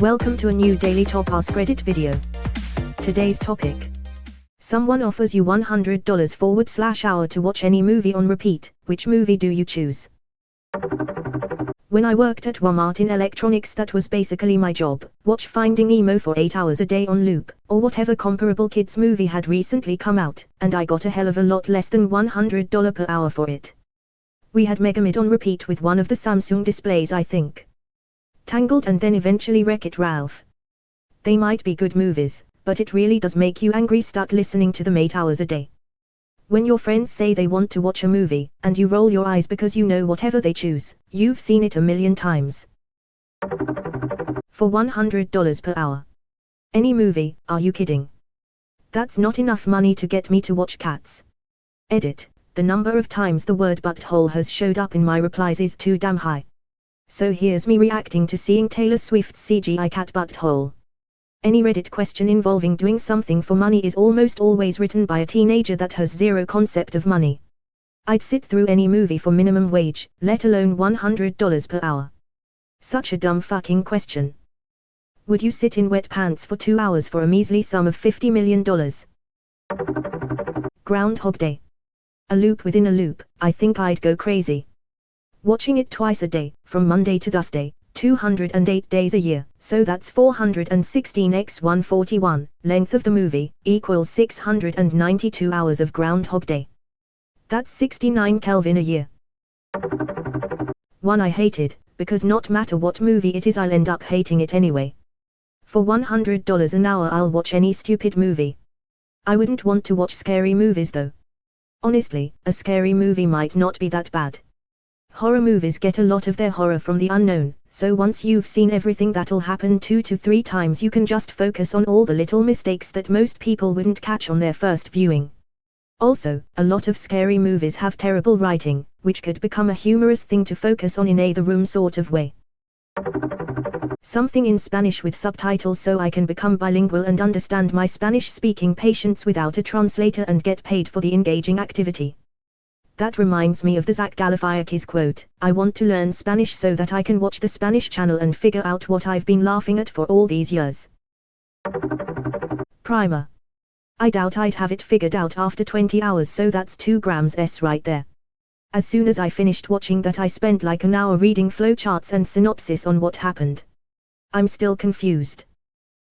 Welcome to a new daily top Askreddit video. Today's topic. Someone offers you $100/hour to watch any movie on repeat. Which movie do you choose? When I worked at Walmart in electronics, that was basically my job. Watch Finding Nemo for 8 hours a day on loop, or whatever comparable kids movie had recently come out, and I got a hell of a lot less than $100/hour for it. We had Megamid on repeat with one of the Samsung displays, I think. Tangled and then eventually Wreck-It Ralph. They might be good movies, but it really does make you angry stuck listening to them 8 hours a day. When your friends say they want to watch a movie, and you roll your eyes because you know whatever they choose, you've seen it a million times. For $100/hour. Any movie, are you kidding? That's not enough money to get me to watch Cats. Edit. The number of times the word butthole has showed up in my replies is too damn high. So here's me reacting to seeing Taylor Swift's CGI cat butthole. Any Reddit question involving doing something for money is almost always written by a teenager that has zero concept of money. I'd sit through any movie for minimum wage, let alone $100/hour. Such a dumb fucking question. Would you sit in wet pants for 2 hours for a measly sum of $50 million? Groundhog Day. A loop within a loop, I think I'd go crazy. Watching it twice a day, from Monday to Thursday, 208 days a year, so that's 416 x 141, length of the movie, equals 692 hours of Groundhog Day. That's 69 Kelvin a year. One I hated, because not matter what movie it is I'll end up hating it anyway. For $100 an hour I'll watch any stupid movie. I wouldn't want to watch scary movies though. Honestly, a scary movie might not be that bad. Horror movies get a lot of their horror from the unknown, so once you've seen everything that'll happen 2 to 3 times you can just focus on all the little mistakes that most people wouldn't catch on their first viewing. Also, a lot of scary movies have terrible writing, which could become a humorous thing to focus on in a The Room sort of way. Something in Spanish with subtitles so I can become bilingual and understand my Spanish-speaking patients without a translator and get paid for the engaging activity. That reminds me of the Zach Galifianakis quote, "I want to learn Spanish so that I can watch the Spanish channel and figure out what I've been laughing at for all these years." Primer. I doubt I'd have it figured out after 20 hours, so that's 2 grams right there. As soon as I finished watching that I spent like an hour reading flowcharts and synopsis on what happened. I'm still confused.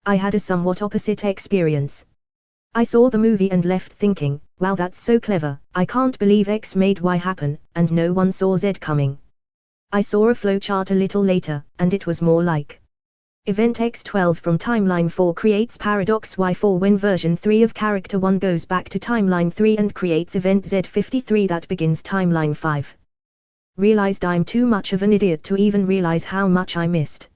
I had a somewhat opposite experience. I saw the movie and left thinking, wow, that's so clever, I can't believe X made Y happen, and no one saw Z coming. I saw a flowchart a little later, and it was more like Event X12 from Timeline 4 creates Paradox Y4 when version 3 of Character 1 goes back to Timeline 3 and creates Event Z53 that begins Timeline 5. Realized I'm too much of an idiot to even realize how much I missed.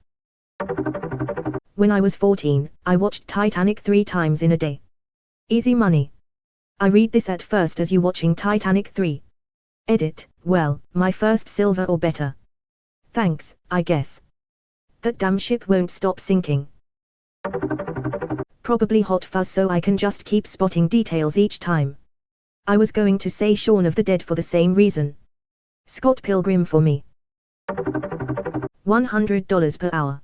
When I was 14, I watched Titanic 3 times in a day. Easy money. I read this at first as you watching Titanic 3. Edit. Well, my first silver or better. Thanks, I guess. That damn ship won't stop sinking. Probably hot fuzz so I can just keep spotting details each time. I was going to say Shaun of the Dead for the same reason. Scott Pilgrim for me. $100/hour.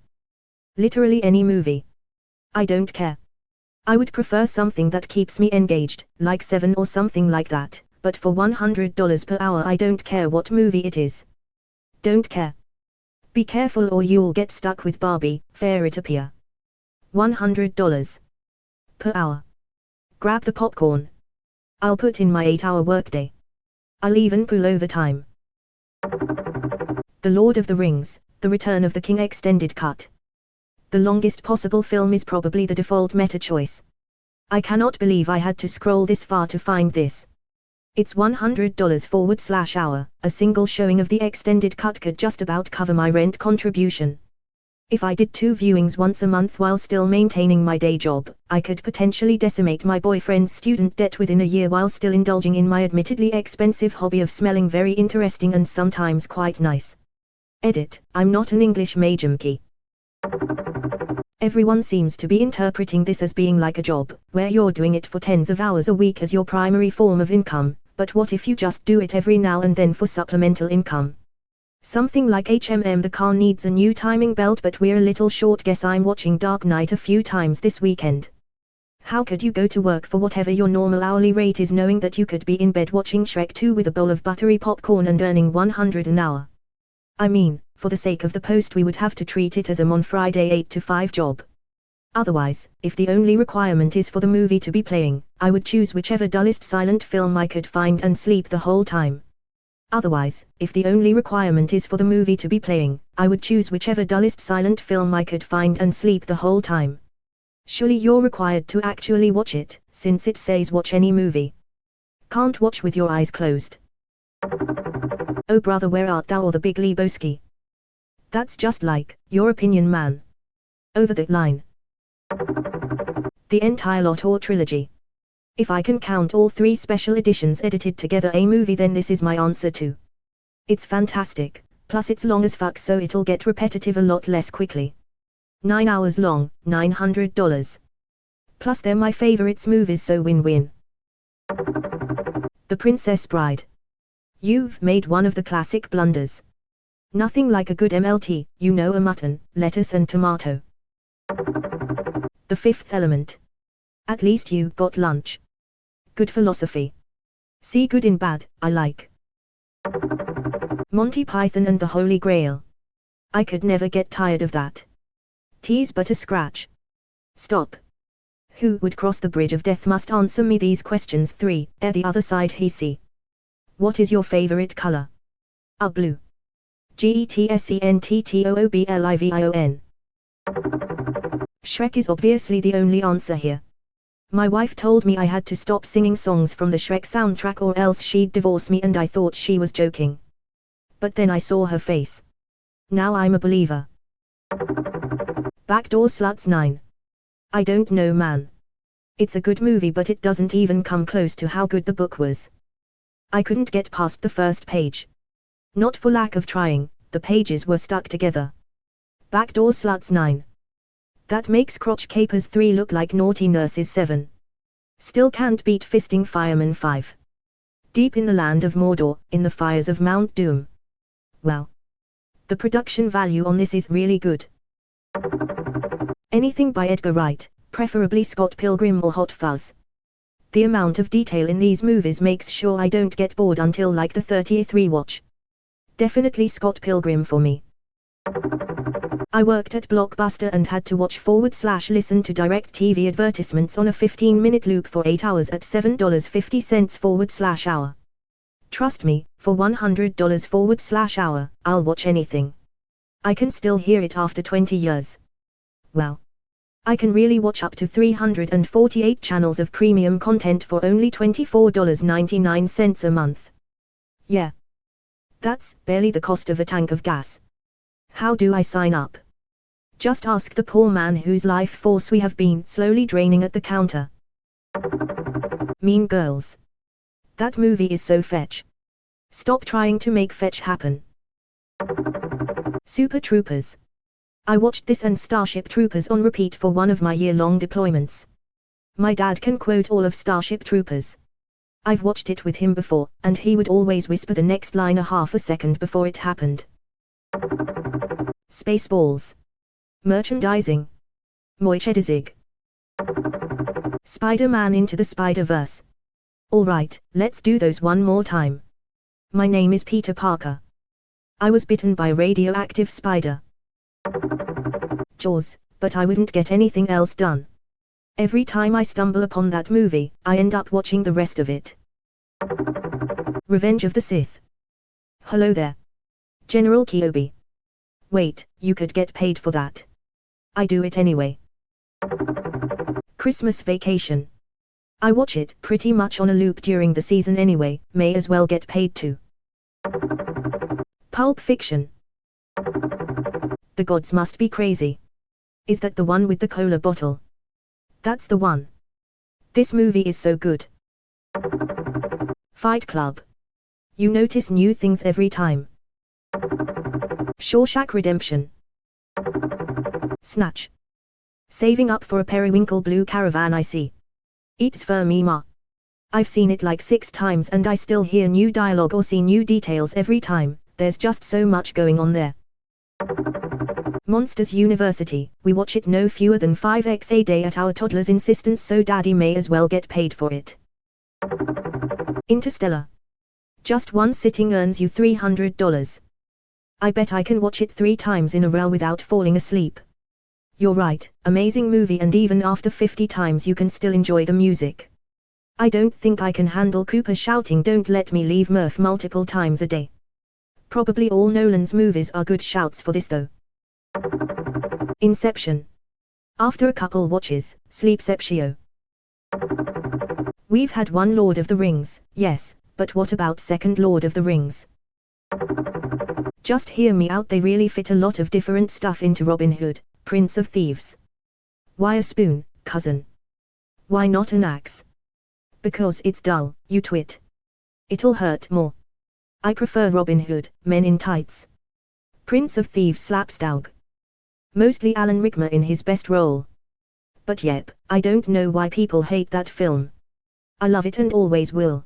Literally any movie. I don't care. I would prefer something that keeps me engaged, like Seven or something like that, but for $100/hour I don't care what movie it is. Don't care. Be careful or you'll get stuck with Barbie, Fairytopia. $100/hour. Grab the popcorn. I'll put in my 8-hour workday. I'll even pull overtime. The Lord of the Rings, The Return of the King Extended Cut. The longest possible film is probably the default meta choice. I cannot believe I had to scroll this far to find this. It's $100/hour, a single showing of the extended cut could just about cover my rent contribution. If I did 2 viewings once a month while still maintaining my day job, I could potentially decimate my boyfriend's student debt within a year while still indulging in my admittedly expensive hobby of smelling very interesting and sometimes quite nice. Edit. I'm not an English major. Everyone seems to be interpreting this as being like a job, where you're doing it for tens of hours a week as your primary form of income, but what if you just do it every now and then for supplemental income? Something like the car needs a new timing belt, but we're a little short. Guess I'm watching Dark Knight a few times this weekend. How could you go to work for whatever your normal hourly rate is knowing that you could be in bed watching Shrek 2 with a bowl of buttery popcorn and earning $100 an hour? I mean, for the sake of the post we would have to treat it as a Mon Friday 8 to 5 job. Otherwise, if the only requirement is for the movie to be playing, I would choose whichever dullest silent film I could find and sleep the whole time. Otherwise, if the only requirement is for the movie to be playing, I would choose whichever dullest silent film I could find and sleep the whole time. Surely you're required to actually watch it, since it says watch any movie. Can't watch with your eyes closed. Oh brother, where art thou, or the Big Lebowski? That's just like, your opinion man. Over the line. The entire lot or trilogy. If I can count all 3 special editions edited together a movie, then this is my answer too. It's fantastic, plus it's long as fuck, so it'll get repetitive a lot less quickly. 9 hours long, $900. Plus they're my favorites movies, so win-win. The Princess Bride. You've made one of the classic blunders. Nothing like a good MLT, you know, a mutton, lettuce and tomato. The Fifth Element. At least you got lunch. Good philosophy. See good in bad, I like. Monty Python and the Holy Grail. I could never get tired of that. Tease but a scratch. Stop. Who would cross the bridge of death must answer me these questions. 3. The other side he see. What is your favorite color? Blue. GETSENTTOOBLIVION. Shrek is obviously the only answer here. My wife told me I had to stop singing songs from the Shrek soundtrack or else she'd divorce me, and I thought she was joking. But then I saw her face. Now I'm a believer. Backdoor Sluts 9. I don't know, man. It's a good movie, but it doesn't even come close to how good the book was. I couldn't get past the first page. Not for lack of trying, the pages were stuck together. Backdoor Sluts 9. That makes Crotch Capers 3 look like Naughty Nurses 7. Still can't beat Fisting Fireman 5. Deep in the land of Mordor, in the fires of Mount Doom. Wow. The production value on this is really good. Anything by Edgar Wright, preferably Scott Pilgrim or Hot Fuzz. The amount of detail in these movies makes sure I don't get bored until like the 30th rewatch. Definitely Scott Pilgrim for me. I worked at Blockbuster and had to watch/listen to DirecTV advertisements on a 15-minute loop for 8 hours at $7.50/hour. Trust me, for $100/hour, I'll watch anything. I can still hear it after 20 years. Wow. I can really watch up to 348 channels of premium content for only $24.99 a month. Yeah. That's barely the cost of a tank of gas. How do I sign up? Just ask the poor man whose life force we have been slowly draining at the counter. Mean Girls. That movie is so fetch. Stop trying to make fetch happen. Super Troopers. I watched this and Starship Troopers on repeat for one of my year-long deployments. My dad can quote all of Starship Troopers. I've watched it with him before, and he would always whisper the next line a half a second before it happened. Spaceballs. Merchandising. Moichedizig. Spider-Man Into the Spider-Verse. Alright, let's do those one more time. My name is Peter Parker. I was bitten by a radioactive spider. Jaws, but I wouldn't get anything else done. Every time I stumble upon that movie, I end up watching the rest of it. Revenge of the Sith. Hello there. General Kenobi. Wait, you could get paid for that. I do it anyway. Christmas Vacation. I watch it pretty much on a loop during the season anyway, may as well get paid too. Pulp Fiction. The gods must be crazy. Is that the one with the cola bottle? That's the one. This movie is so good. Fight Club. You notice new things every time. Shawshank Redemption. Snatch. Saving up for a periwinkle blue caravan, I see. Eats for me ma. I've seen it like 6 times and I still hear new dialogue or see new details every time. there's just so much going on there. Monsters University, we watch it no fewer than 5x a day at our toddler's insistence, so daddy may as well get paid for it. Interstellar. Just one sitting earns you $300. I bet I can watch it 3 times in a row without falling asleep. You're right, amazing movie, and even after 50 times you can still enjoy the music. I don't think I can handle Cooper shouting "Don't let me leave Murph" multiple times a day. Probably all Nolan's movies are good shouts for this though. Inception. After a couple watches, Sleepceptio. We've had one Lord of the Rings, yes, but what about second Lord of the Rings? Just hear me out, they really fit a lot of different stuff into Robin Hood, Prince of Thieves. Why a spoon, cousin? Why not an axe? Because it's dull, you twit. It'll hurt more. I prefer Robin Hood, Men in Tights. Prince of Thieves slaps dog. Mostly Alan Rickman in his best role. But yep, I don't know why people hate that film. I love it and always will.